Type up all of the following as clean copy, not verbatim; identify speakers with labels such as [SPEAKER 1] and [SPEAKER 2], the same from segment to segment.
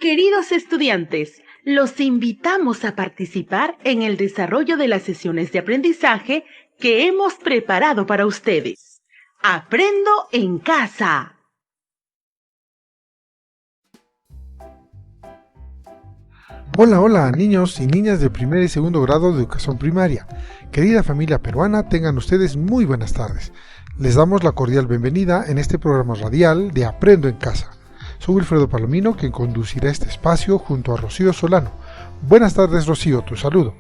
[SPEAKER 1] Queridos estudiantes, los invitamos a participar en el desarrollo de las sesiones de aprendizaje que hemos preparado para ustedes. Aprendo en casa.
[SPEAKER 2] Hola niños y niñas de primer y segundo grado de educación primaria. Querida familia peruana, tengan ustedes muy buenas tardes. Les damos la cordial bienvenida en este programa radial de Aprendo en Casa. Soy Wilfredo Palomino, quien conducirá este espacio junto a Rocío Solano. Buenas tardes, Rocío, tu saludo.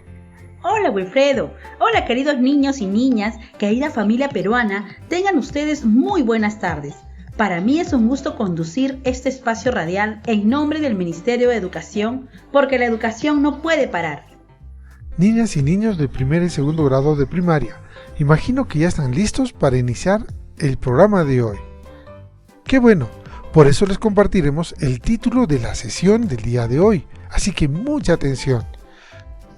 [SPEAKER 3] Hola Wilfredo, hola queridos niños y niñas, querida familia peruana, tengan ustedes muy buenas tardes. Para mí es un gusto conducir este espacio radial en nombre del Ministerio de Educación, porque la educación no puede parar.
[SPEAKER 2] Niñas y niños de primer y segundo grado de primaria, imagino que ya están listos para iniciar el programa de hoy. ¡Qué bueno! Por eso les compartiremos el título de la sesión del día de hoy, así que mucha atención.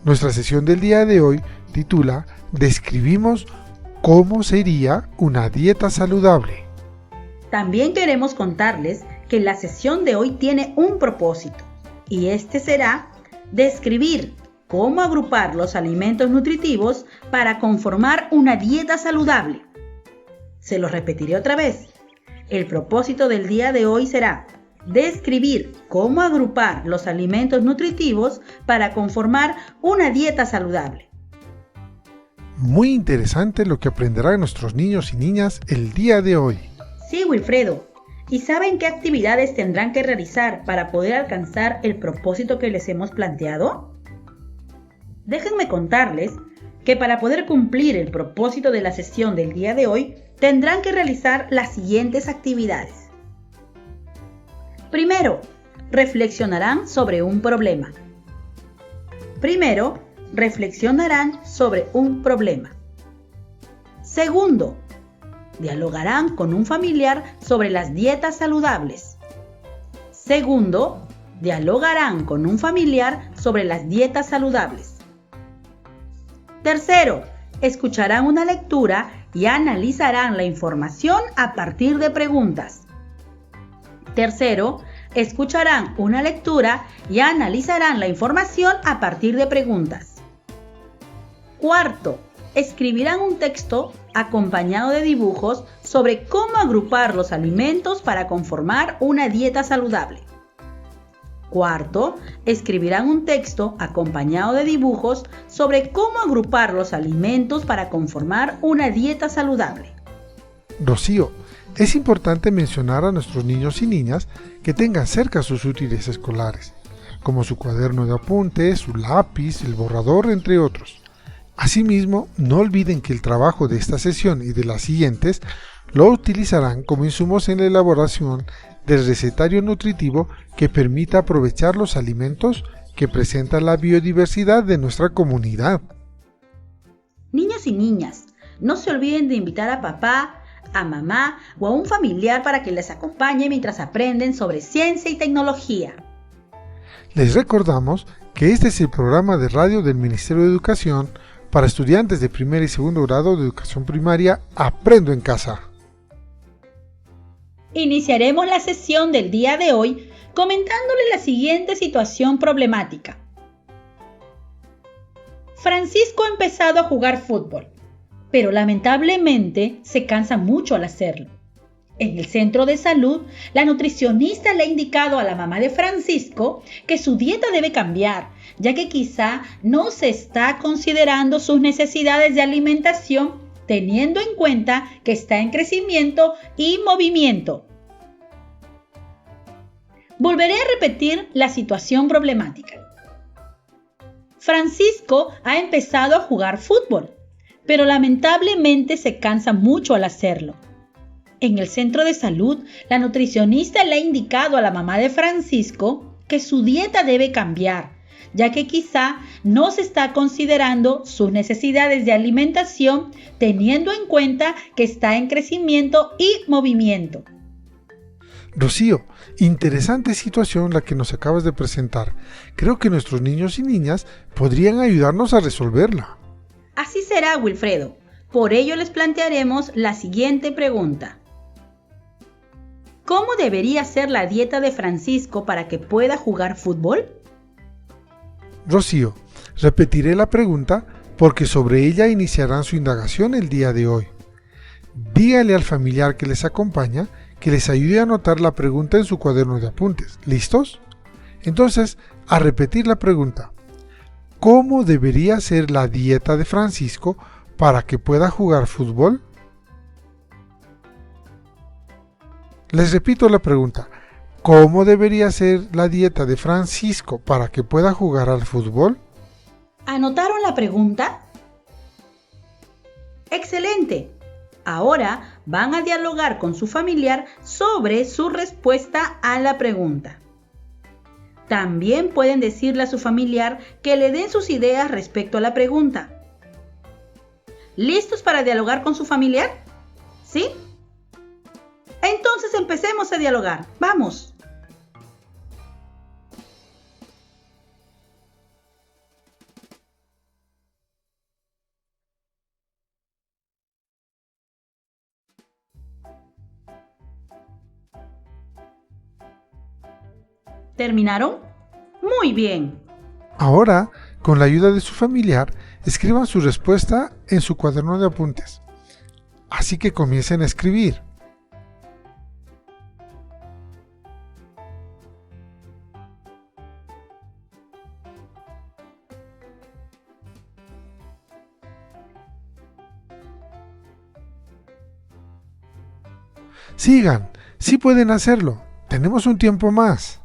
[SPEAKER 2] Nuestra sesión del día de hoy titula Describimos cómo sería una dieta saludable.
[SPEAKER 3] También queremos contarles que la sesión de hoy tiene un propósito, y este será describir cómo agrupar los alimentos nutritivos para conformar una dieta saludable. Se lo repetiré otra vez. El propósito del día de hoy será describir cómo agrupar los alimentos nutritivos para conformar una dieta saludable.
[SPEAKER 2] Muy interesante lo que aprenderán nuestros niños y niñas el día de hoy.
[SPEAKER 3] Sí, Wilfredo. ¿Y saben qué actividades tendrán que realizar para poder alcanzar el propósito que les hemos planteado? Déjenme contarles que para poder cumplir el propósito de la sesión del día de hoy, tendrán que realizar las siguientes actividades. Primero, reflexionarán sobre un problema. Segundo, dialogarán con un familiar sobre las dietas saludables. Tercero, escucharán una lectura y analizarán la información a partir de preguntas. Cuarto, escribirán un texto acompañado de dibujos sobre cómo agrupar los alimentos para conformar una dieta saludable.
[SPEAKER 2] Rocío, es importante mencionar a nuestros niños y niñas que tengan cerca sus útiles escolares, como su cuaderno de apuntes, su lápiz, el borrador, entre otros. Asimismo, no olviden que el trabajo de esta sesión y de las siguientes lo utilizarán como insumos en la elaboración del recetario nutritivo que permita aprovechar los alimentos que presentan la biodiversidad de nuestra comunidad.
[SPEAKER 3] Niños y niñas, no se olviden de invitar a papá, a mamá o a un familiar para que les acompañe mientras aprenden sobre ciencia y tecnología.
[SPEAKER 2] Les recordamos que este es el programa de radio del Ministerio de Educación para estudiantes de primer y segundo grado de educación primaria. Aprendo en casa.
[SPEAKER 3] Iniciaremos la sesión del día de hoy comentándole la siguiente situación problemática. Francisco ha empezado a jugar fútbol, pero lamentablemente se cansa mucho al hacerlo. En el centro de salud, la nutricionista le ha indicado a la mamá de Francisco que su dieta debe cambiar, ya que quizá no se está considerando sus necesidades de alimentación, teniendo en cuenta que está en crecimiento y movimiento. Volveré a repetir la situación problemática. Francisco ha empezado a jugar fútbol, pero lamentablemente se cansa mucho al hacerlo. En el centro de salud, la nutricionista le ha indicado a la mamá de Francisco que su dieta debe cambiar, ya que quizá no se está considerando sus necesidades de alimentación, teniendo en cuenta que está en crecimiento y movimiento.
[SPEAKER 2] Rocío, interesante situación la que nos acabas de presentar. Creo que nuestros niños y niñas podrían ayudarnos a resolverla.
[SPEAKER 3] Así será, Wilfredo. Por ello les plantearemos la siguiente pregunta. ¿Cómo debería ser la dieta de Francisco para que pueda jugar fútbol?
[SPEAKER 2] Rocío, repetiré la pregunta porque sobre ella iniciarán su indagación el día de hoy. Dígale al familiar que les acompaña que les ayude a anotar la pregunta en su cuaderno de apuntes. ¿Listos? Entonces, a repetir la pregunta. ¿Cómo debería ser la dieta de Francisco para que pueda jugar fútbol? Les repito la pregunta. ¿Cómo debería ser la dieta de Francisco para que pueda jugar al fútbol?
[SPEAKER 3] ¿Anotaron la pregunta? ¡Excelente! Ahora van a dialogar con su familiar sobre su respuesta a la pregunta. También pueden decirle a su familiar que le den sus ideas respecto a la pregunta. ¿Listos para dialogar con su familiar? ¿Sí? Entonces empecemos a dialogar. ¡Vamos! ¿Terminaron? Muy bien.
[SPEAKER 2] Ahora, con la ayuda de su familiar, escriban su respuesta en su cuaderno de apuntes. Así que comiencen a escribir. Sigan, sí pueden hacerlo. Tenemos un tiempo más.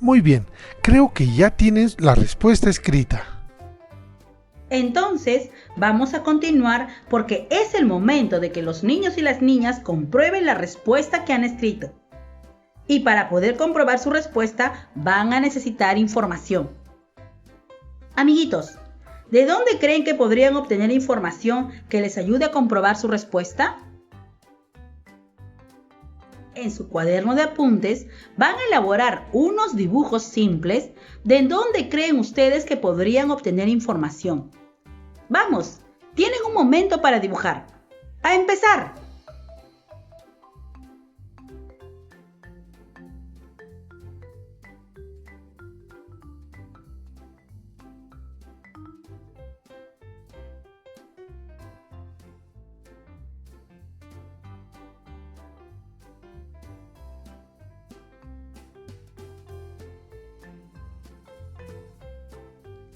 [SPEAKER 2] Muy bien, creo que ya tienes la respuesta escrita.
[SPEAKER 3] Entonces, vamos a continuar porque es el momento de que los niños y las niñas comprueben la respuesta que han escrito. Y para poder comprobar su respuesta, van a necesitar información. Amiguitos, ¿de dónde creen que podrían obtener información que les ayude a comprobar su respuesta? En su cuaderno de apuntes van a elaborar unos dibujos simples de dónde creen ustedes que podrían obtener información. Vamos, tienen un momento para dibujar. ¡A empezar!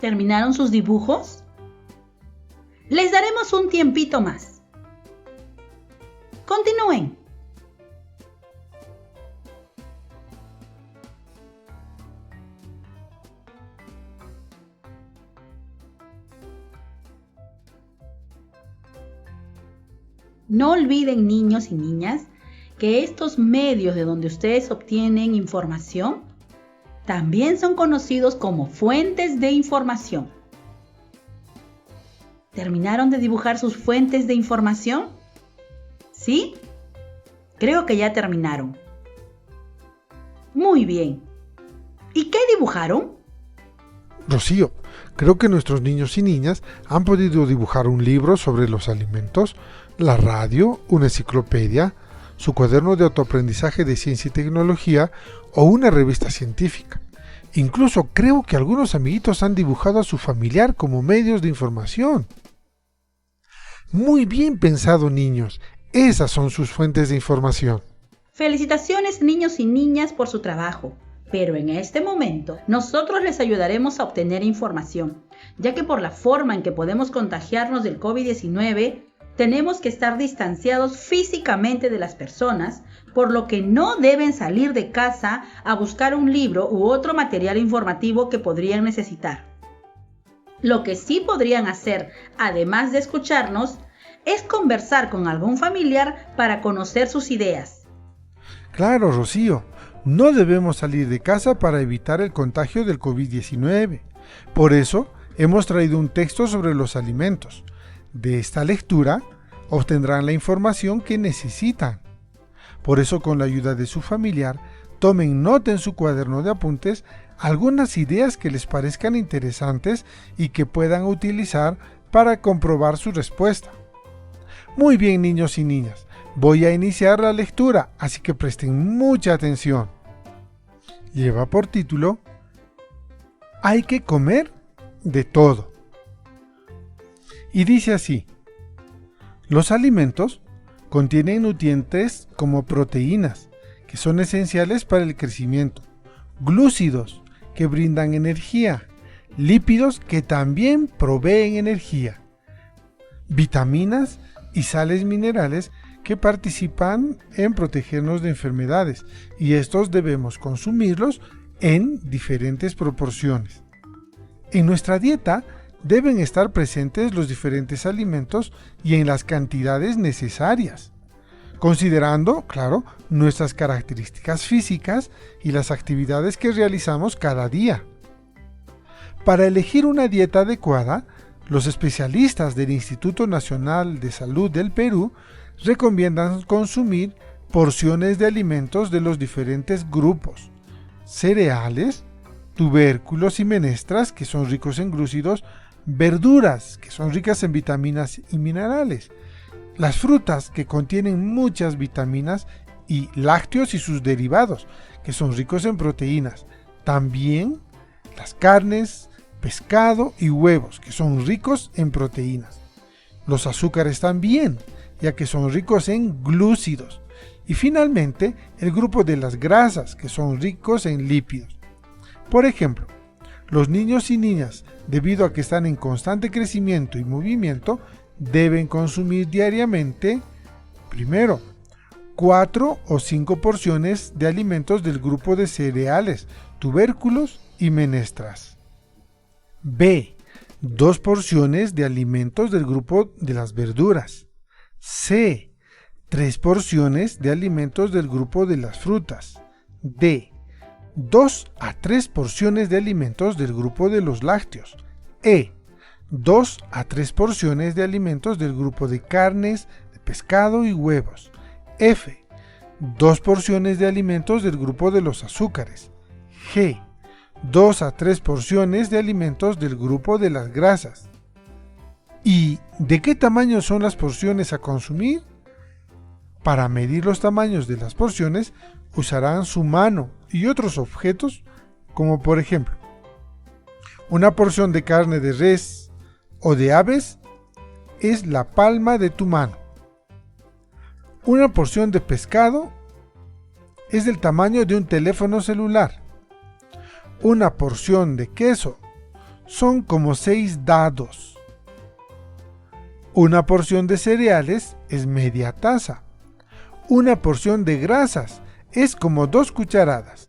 [SPEAKER 3] ¿Terminaron sus dibujos? Les daremos un tiempito más. Continúen. No olviden, niños y niñas, que estos medios de donde ustedes obtienen información también son conocidos como fuentes de información. ¿Terminaron de dibujar sus fuentes de información? ¿Sí? Creo que ya terminaron. Muy bien. ¿Y qué dibujaron?
[SPEAKER 2] Rocío, creo que nuestros niños y niñas han podido dibujar un libro sobre los alimentos, la radio, una enciclopedia, su cuaderno de autoaprendizaje de ciencia y tecnología o una revista científica. Incluso creo que algunos amiguitos han dibujado a su familiar como medios de información. Muy bien pensado, niños. Esas son sus fuentes de información.
[SPEAKER 3] Felicitaciones, niños y niñas, por su trabajo. Pero en este momento, nosotros les ayudaremos a obtener información, ya que por la forma en que podemos contagiarnos del COVID-19, tenemos que estar distanciados físicamente de las personas, por lo que no deben salir de casa a buscar un libro u otro material informativo que podrían necesitar. Lo que sí podrían hacer, además de escucharnos, es conversar con algún familiar para conocer sus ideas.
[SPEAKER 2] Claro, Rocío, no debemos salir de casa para evitar el contagio del COVID-19. Por eso, hemos traído un texto sobre los alimentos. De esta lectura, obtendrán la información que necesitan. Por eso, con la ayuda de su familiar, tomen nota en su cuaderno de apuntes algunas ideas que les parezcan interesantes y que puedan utilizar para comprobar su respuesta. Muy bien, niños y niñas, voy a iniciar la lectura, así que presten mucha atención. Lleva por título: Hay que comer de todo. Y dice así: los alimentos contienen nutrientes como proteínas, que son esenciales para el crecimiento, glúcidos, que brindan energía, lípidos, que también proveen energía, vitaminas y sales minerales, que participan en protegernos de enfermedades, y estos debemos consumirlos en diferentes proporciones. En nuestra dieta deben estar presentes los diferentes alimentos y en las cantidades necesarias, considerando, claro, nuestras características físicas y las actividades que realizamos cada día. Para elegir una dieta adecuada, los especialistas del Instituto Nacional de Salud del Perú recomiendan consumir porciones de alimentos de los diferentes grupos: cereales, tubérculos y menestras, que son ricos en glúcidos, verduras, que son ricas en vitaminas y minerales, las frutas, que contienen muchas vitaminas, y lácteos y sus derivados, que son ricos en proteínas. También las carnes, pescado y huevos, que son ricos en proteínas. Los azúcares también, ya que son ricos en glúcidos. Y finalmente, el grupo de las grasas, que son ricos en lípidos. Por ejemplo, los niños y niñas, debido a que están en constante crecimiento y movimiento, deben consumir diariamente, primero, 4 o 5 porciones de alimentos del grupo de cereales, tubérculos y menestras. B. 2 porciones de alimentos del grupo de las verduras. C. 3 porciones de alimentos del grupo de las frutas. D. 2 a 3 porciones de alimentos del grupo de los lácteos. E. 2 a 3 porciones de alimentos del grupo de carnes, de pescado y huevos. F. 2 porciones de alimentos del grupo de los azúcares. G. 2 a 3 porciones de alimentos del grupo de las grasas. ¿Y de qué tamaño son las porciones a consumir? Para medir los tamaños de las porciones, usarán su mano y otros objetos, como por ejemplo, una porción de carne de res o de aves es la palma de tu mano. Una porción de pescado es del tamaño de un teléfono celular. Una porción de queso son como 6 dados. Una porción de cereales es media taza. Una porción de grasas es como 2 cucharadas.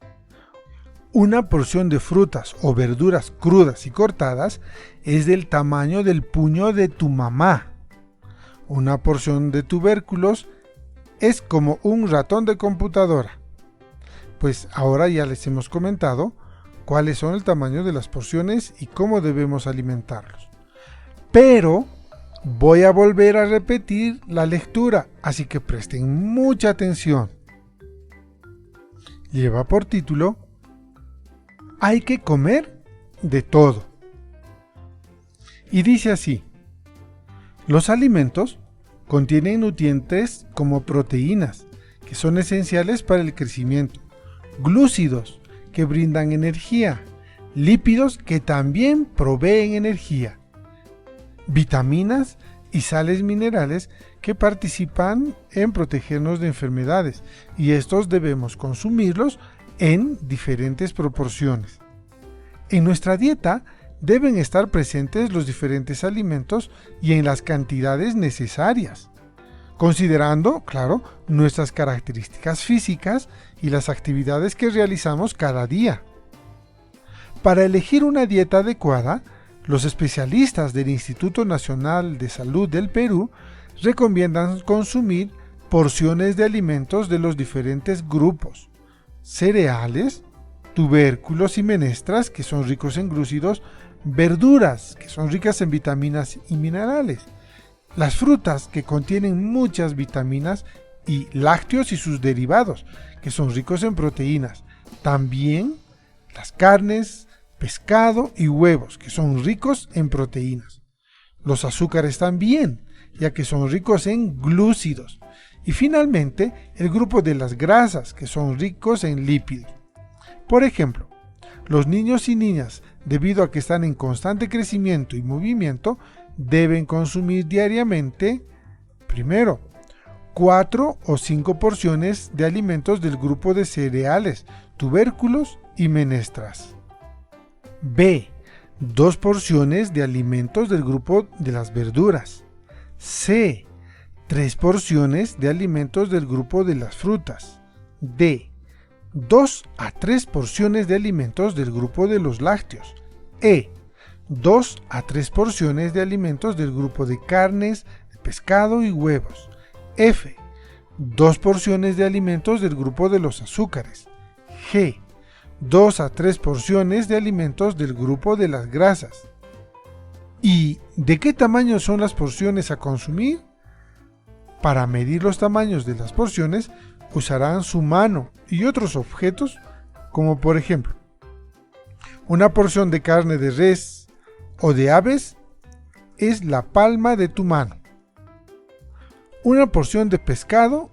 [SPEAKER 2] Una porción de frutas o verduras crudas y cortadas es del tamaño del puño de tu mamá. Una porción de tubérculos es como un ratón de computadora. Pues ahora ya les hemos comentado cuáles son el tamaño de las porciones y cómo debemos alimentarlos. Pero voy a volver a repetir la lectura, así que presten mucha atención. Lleva por título: Hay que comer de todo. Y dice así: los alimentos contienen nutrientes como proteínas, que son esenciales para el crecimiento, glúcidos, que brindan energía, lípidos, que también proveen energía, vitaminas y sales minerales, que participan en protegernos de enfermedades, y estos debemos consumirlos en diferentes proporciones. En nuestra dieta deben estar presentes los diferentes alimentos y en las cantidades necesarias, considerando, claro, nuestras características físicas y las actividades que realizamos cada día. Para elegir una dieta adecuada, los especialistas del Instituto Nacional de Salud del Perú recomiendan consumir porciones de alimentos de los diferentes grupos: cereales, tubérculos y menestras, que son ricos en glúcidos, verduras, que son ricas en vitaminas y minerales, las frutas, que contienen muchas vitaminas, y lácteos y sus derivados, que son ricos en proteínas. También las carnes, pescado y huevos, que son ricos en proteínas. Los azúcares también, ya que son ricos en glúcidos. Y finalmente, el grupo de las grasas, que son ricos en lípidos. Por ejemplo, los niños y niñas, debido a que están en constante crecimiento y movimiento, deben consumir diariamente, primero, 4 o 5 porciones de alimentos del grupo de cereales, tubérculos y menestras. B. 2 porciones de alimentos del grupo de las verduras. C. 3 porciones de alimentos del grupo de las frutas. D. 2 a 3 porciones de alimentos del grupo de los lácteos. E. 2 a 3 porciones de alimentos del grupo de carnes, de pescado y huevos. F. 2 porciones de alimentos del grupo de los azúcares. G. 2 a 3 porciones de alimentos del grupo de las grasas. ¿Y de qué tamaño son las porciones a consumir? Para medir los tamaños de las porciones, usarán su mano y otros objetos, como por ejemplo, una porción de carne de res o de aves es la palma de tu mano. Una porción de pescado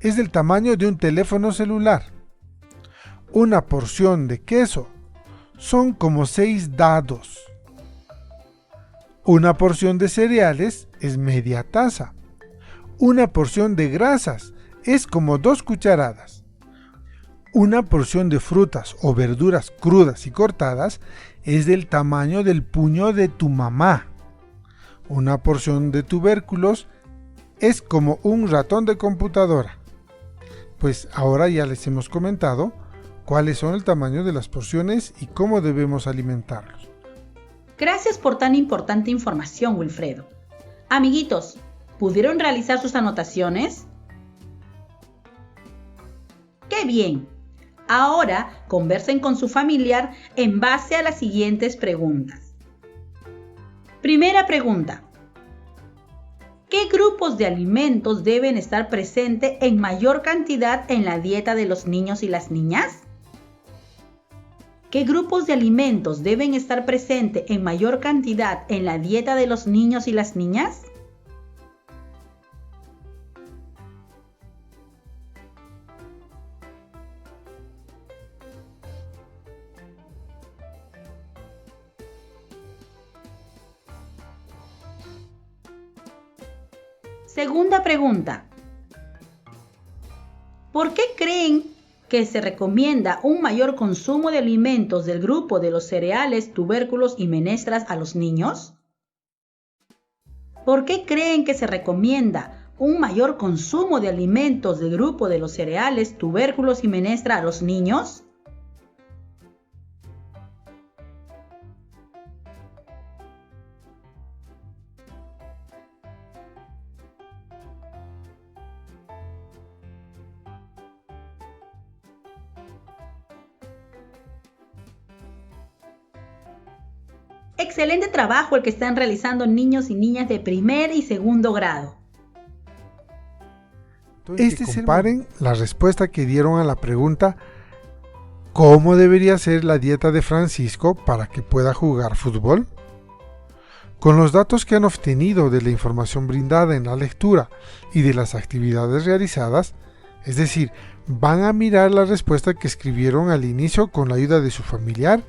[SPEAKER 2] es del tamaño de un teléfono celular. Una porción de queso son como 6 dados. Una porción de cereales es media taza. Una porción de grasas es como 2 cucharadas. Una porción de frutas o verduras crudas y cortadas es del tamaño del puño de tu mamá. Una porción de tubérculos es como un ratón de computadora. Pues ahora ya les hemos comentado cuáles son el tamaño de las porciones y cómo debemos alimentarlos.
[SPEAKER 3] Gracias por tan importante información, Wilfredo. Amiguitos, ¿pudieron realizar sus anotaciones? ¡Qué bien! Ahora conversen con su familiar en base a las siguientes preguntas. Primera pregunta. ¿Qué grupos de alimentos deben estar presentes en mayor cantidad en la dieta de los niños y las niñas? ¿Qué grupos de alimentos deben estar presentes en mayor cantidad en la dieta de los niños y las niñas? Segunda pregunta. ¿Por qué creen que se recomienda un mayor consumo de alimentos del grupo de los cereales, tubérculos y menestras a los niños? ¿Por qué creen que se recomienda un mayor consumo de alimentos del grupo de los cereales, tubérculos y menestras a los niños? Excelente trabajo el que están realizando niños y niñas de primer y segundo grado.
[SPEAKER 2] Comparen la respuesta que dieron a la pregunta ¿cómo debería ser la dieta de Francisco para que pueda jugar fútbol? Con los datos que han obtenido de la información brindada en la lectura y de las actividades realizadas, es decir, van a mirar la respuesta que escribieron al inicio con la ayuda de su familiar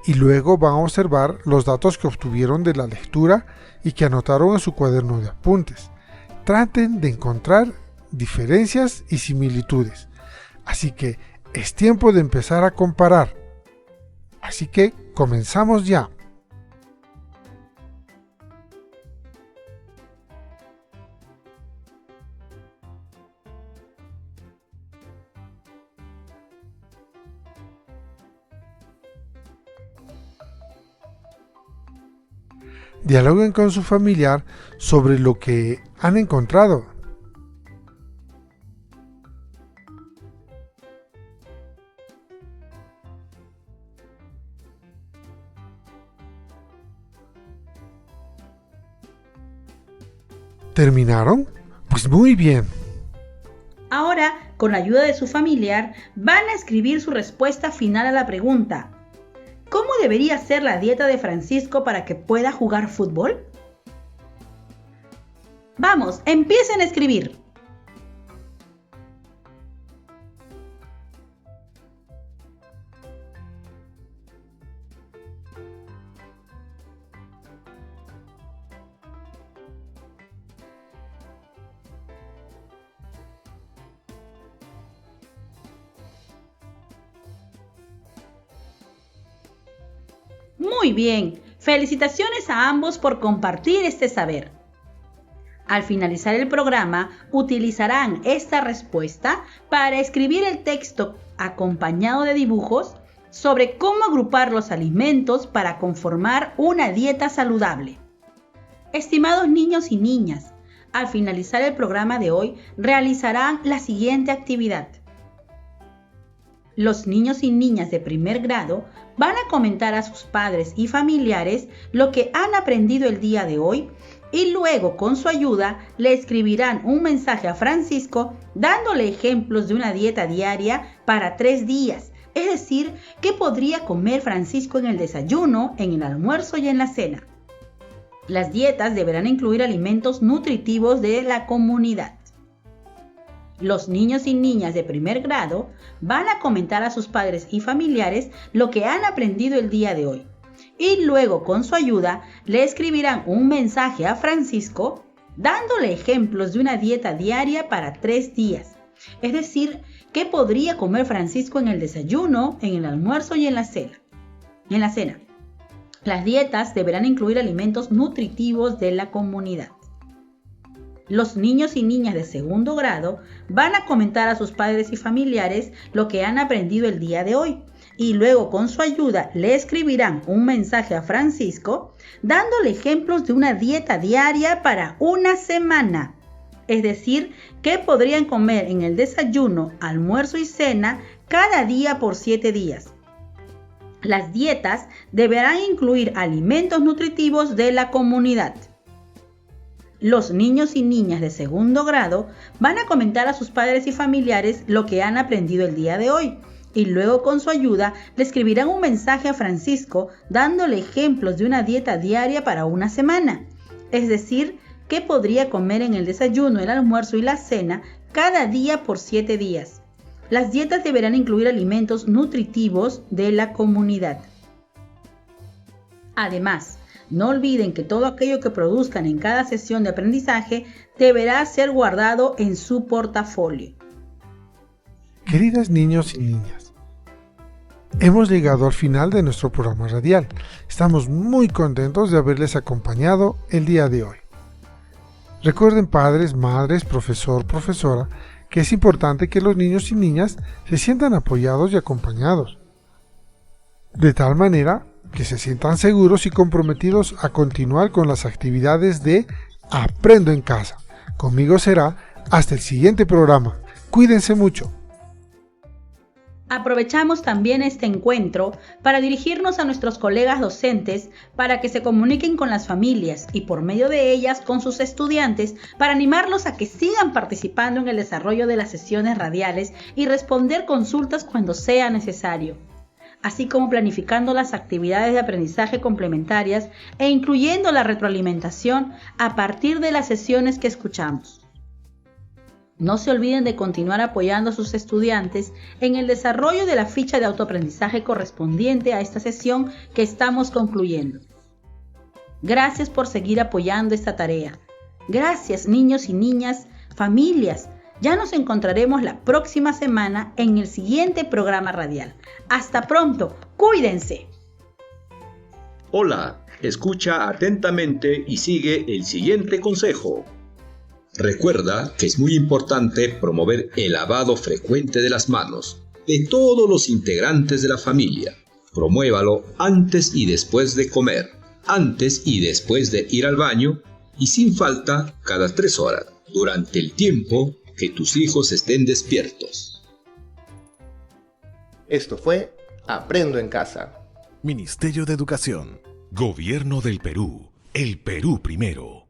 [SPEAKER 2] y luego van a observar los datos que obtuvieron de la lectura y que anotaron en su cuaderno de apuntes. Traten de encontrar diferencias y similitudes. Así que es tiempo de empezar a comparar. Así que comenzamos ya. Dialoguen con su familiar sobre lo que han encontrado. ¿Terminaron? Pues muy bien.
[SPEAKER 3] Ahora con la ayuda de su familiar, van a escribir su respuesta final a la pregunta: ¿cómo debería ser la dieta de Francisco para que pueda jugar fútbol? Vamos, empiecen a escribir. Muy bien, felicitaciones a ambos por compartir este saber. Al finalizar el programa, utilizarán esta respuesta para escribir el texto acompañado de dibujos sobre cómo agrupar los alimentos para conformar una dieta saludable. Estimados niños y niñas, al finalizar el programa de hoy, realizarán la siguiente actividad. Los niños y niñas de primer grado van a comentar a sus padres y familiares lo que han aprendido el día de hoy y luego, con su ayuda, le escribirán un mensaje a Francisco dándole ejemplos de una dieta diaria para 3 días, es decir, qué podría comer Francisco en el desayuno, en el almuerzo y en la cena. Las dietas deberán incluir alimentos nutritivos de la comunidad. Los niños y niñas de primer grado van a comentar a sus padres y familiares lo que han aprendido el día de hoy. Y luego, con su ayuda, le escribirán un mensaje a Francisco dándole ejemplos de una dieta diaria para 3 días. Es decir, qué podría comer Francisco en el desayuno, en el almuerzo y en la cena. Las dietas deberán incluir alimentos nutritivos de la comunidad. Los niños y niñas de segundo grado van a comentar a sus padres y familiares lo que han aprendido el día de hoy. Y luego, con su ayuda, le escribirán un mensaje a Francisco dándole ejemplos de una dieta diaria para una semana. Es decir, qué podrían comer en el desayuno, almuerzo y cena cada día por 7 días. Las dietas deberán incluir alimentos nutritivos de la comunidad. Los niños y niñas de segundo grado van a comentar a sus padres y familiares lo que han aprendido el día de hoy. Y luego, con su ayuda, le escribirán un mensaje a Francisco dándole ejemplos de una dieta diaria para una semana. Es decir, qué podría comer en el desayuno, el almuerzo y la cena cada día por 7 días. Las dietas deberán incluir alimentos nutritivos de la comunidad. Además, no olviden que todo aquello que produzcan en cada sesión de aprendizaje deberá ser guardado en su portafolio.
[SPEAKER 2] Queridas niños y niñas, hemos llegado al final de nuestro programa radial. Estamos muy contentos de haberles acompañado el día de hoy. Recuerden, padres, madres, profesor, profesora, que es importante que los niños y niñas se sientan apoyados y acompañados, de tal manera que se sientan seguros y comprometidos a continuar con las actividades de Aprendo en Casa. Conmigo será hasta el siguiente programa. Cuídense mucho.
[SPEAKER 3] Aprovechamos también este encuentro para dirigirnos a nuestros colegas docentes para que se comuniquen con las familias y por medio de ellas con sus estudiantes para animarlos a que sigan participando en el desarrollo de las sesiones radiales y responder consultas cuando sea necesario, así como planificando las actividades de aprendizaje complementarias e incluyendo la retroalimentación a partir de las sesiones que escuchamos. No se olviden de continuar apoyando a sus estudiantes en el desarrollo de la ficha de autoaprendizaje correspondiente a esta sesión que estamos concluyendo. Gracias por seguir apoyando esta tarea. Gracias, niños y niñas, familias. Ya nos encontraremos la próxima semana en el siguiente programa radial. Hasta pronto, cuídense.
[SPEAKER 4] Hola, escucha atentamente y sigue el siguiente consejo. Recuerda que es muy importante promover el lavado frecuente de las manos de todos los integrantes de la familia. Promuévalo antes y después de comer, antes y después de ir al baño y sin falta cada 3 horas, durante el tiempo que tus hijos estén despiertos.
[SPEAKER 5] Esto fue Aprendo en Casa.
[SPEAKER 6] Ministerio de Educación. Gobierno del Perú. El Perú primero.